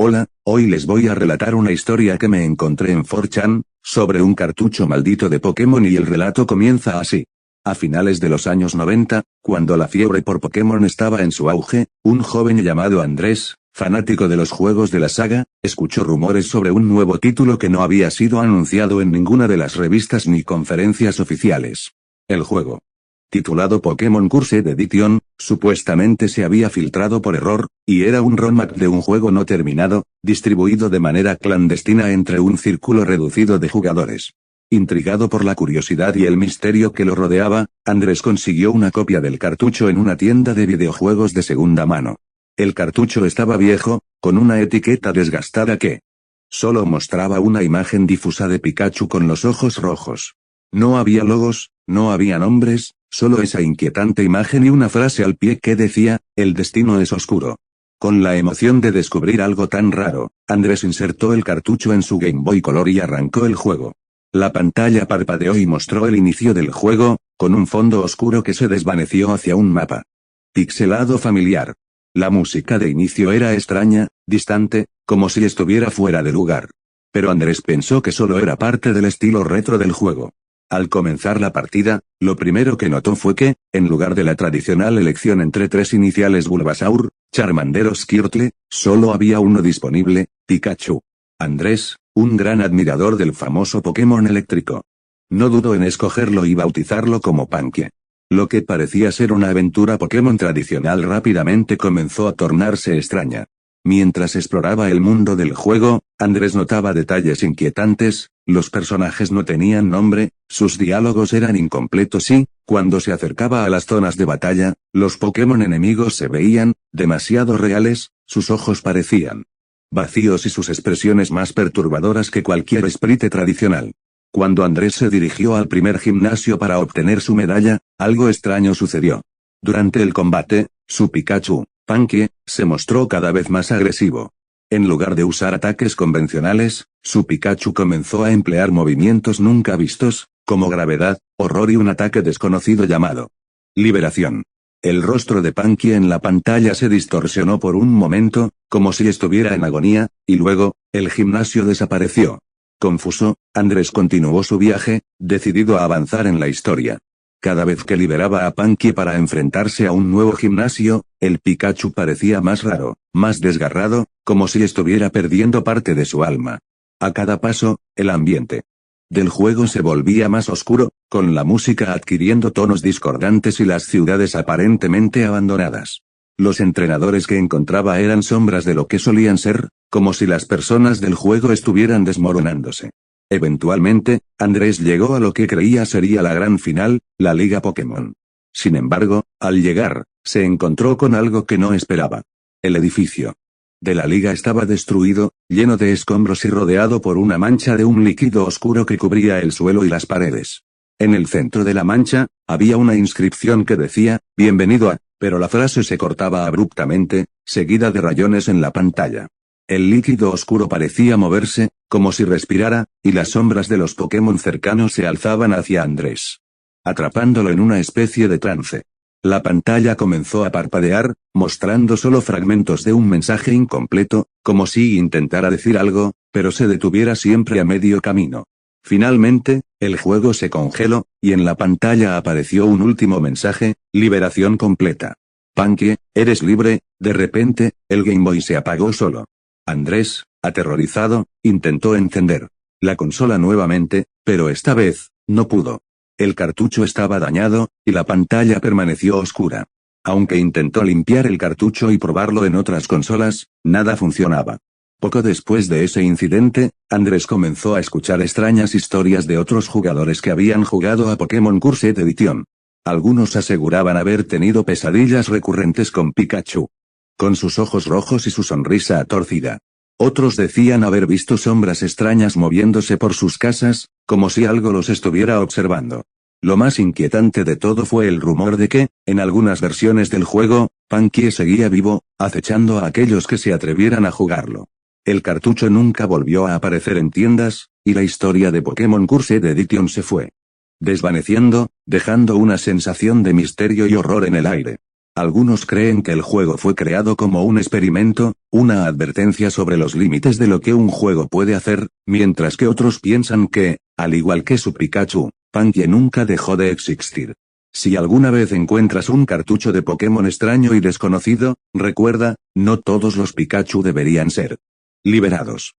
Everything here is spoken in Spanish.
Hola, hoy les voy a relatar una historia que me encontré en 4chan, sobre un cartucho maldito de Pokémon y el relato comienza así. A finales de los años 90, cuando la fiebre por Pokémon estaba en su auge, un joven llamado Andrés, fanático de los juegos de la saga, escuchó rumores sobre un nuevo título que no había sido anunciado en ninguna de las revistas ni conferencias oficiales. El juego, titulado Pokémon Cursed Edition, supuestamente se había filtrado por error, y era un roadmap de un juego no terminado, distribuido de manera clandestina entre un círculo reducido de jugadores. Intrigado por la curiosidad y el misterio que lo rodeaba, Andrés consiguió una copia del cartucho en una tienda de videojuegos de segunda mano. El cartucho estaba viejo, con una etiqueta desgastada que solo mostraba una imagen difusa de Pikachu con los ojos rojos. No había logos, no había nombres, solo esa inquietante imagen y una frase al pie que decía, "El destino es oscuro". Con la emoción de descubrir algo tan raro, Andrés insertó el cartucho en su Game Boy Color y arrancó el juego. La pantalla parpadeó y mostró el inicio del juego, con un fondo oscuro que se desvaneció hacia un mapa pixelado familiar. La música de inicio era extraña, distante, como si estuviera fuera de lugar. Pero Andrés pensó que solo era parte del estilo retro del juego. Al comenzar la partida, lo primero que notó fue que, en lugar de la tradicional elección entre tres iniciales Bulbasaur, Charmander o Squirtle, solo había uno disponible, Pikachu. Andrés, un gran admirador del famoso Pokémon eléctrico, no dudó en escogerlo y bautizarlo como Pankie. Lo que parecía ser una aventura Pokémon tradicional rápidamente comenzó a tornarse extraña. Mientras exploraba el mundo del juego, Andrés notaba detalles inquietantes. Los personajes no tenían nombre, sus diálogos eran incompletos y, cuando se acercaba a las zonas de batalla, los Pokémon enemigos se veían demasiado reales, sus ojos parecían vacíos y sus expresiones más perturbadoras que cualquier sprite tradicional. Cuando Andrés se dirigió al primer gimnasio para obtener su medalla, algo extraño sucedió. Durante el combate, su Pikachu, Pankie, se mostró cada vez más agresivo. En lugar de usar ataques convencionales, su Pikachu comenzó a emplear movimientos nunca vistos, como gravedad, horror y un ataque desconocido llamado liberación. El rostro de Pankie en la pantalla se distorsionó por un momento, como si estuviera en agonía, y luego, el gimnasio desapareció. Confuso, Andrés continuó su viaje, decidido a avanzar en la historia. Cada vez que liberaba a Pankie para enfrentarse a un nuevo gimnasio, el Pikachu parecía más raro, más desgarrado, como si estuviera perdiendo parte de su alma. A cada paso, el ambiente del juego se volvía más oscuro, con la música adquiriendo tonos discordantes y las ciudades aparentemente abandonadas. Los entrenadores que encontraba eran sombras de lo que solían ser, como si las personas del juego estuvieran desmoronándose. Eventualmente, Andrés llegó a lo que creía sería la gran final, la Liga Pokémon. Sin embargo, al llegar, se encontró con algo que no esperaba. El edificio de la liga estaba destruido, lleno de escombros y rodeado por una mancha de un líquido oscuro que cubría el suelo y las paredes. En el centro de la mancha, había una inscripción que decía, "Bienvenido a", pero la frase se cortaba abruptamente, seguida de rayones en la pantalla. El líquido oscuro parecía moverse, como si respirara, y las sombras de los Pokémon cercanos se alzaban hacia Andrés, atrapándolo en una especie de trance. La pantalla comenzó a parpadear, mostrando solo fragmentos de un mensaje incompleto, como si intentara decir algo, pero se detuviera siempre a medio camino. Finalmente, el juego se congeló, y en la pantalla apareció un último mensaje, "Liberación completa. Pankie, eres libre". De repente, el Game Boy se apagó solo. Andrés, aterrorizado, intentó encender la consola nuevamente, pero esta vez, no pudo. El cartucho estaba dañado, y la pantalla permaneció oscura. Aunque intentó limpiar el cartucho y probarlo en otras consolas, nada funcionaba. Poco después de ese incidente, Andrés comenzó a escuchar extrañas historias de otros jugadores que habían jugado a Pokémon Cursed Edition. Algunos aseguraban haber tenido pesadillas recurrentes con Pikachu, con sus ojos rojos y su sonrisa torcida. Otros decían haber visto sombras extrañas moviéndose por sus casas, como si algo los estuviera observando. Lo más inquietante de todo fue el rumor de que, en algunas versiones del juego, Pankie seguía vivo, acechando a aquellos que se atrevieran a jugarlo. El cartucho nunca volvió a aparecer en tiendas, y la historia de Pokémon Cursed Edition se fue desvaneciendo, dejando una sensación de misterio y horror en el aire. Algunos creen que el juego fue creado como un experimento, una advertencia sobre los límites de lo que un juego puede hacer, mientras que otros piensan que, al igual que su Pikachu, Panque nunca dejó de existir. Si alguna vez encuentras un cartucho de Pokémon extraño y desconocido, recuerda, no todos los Pikachu deberían ser liberados.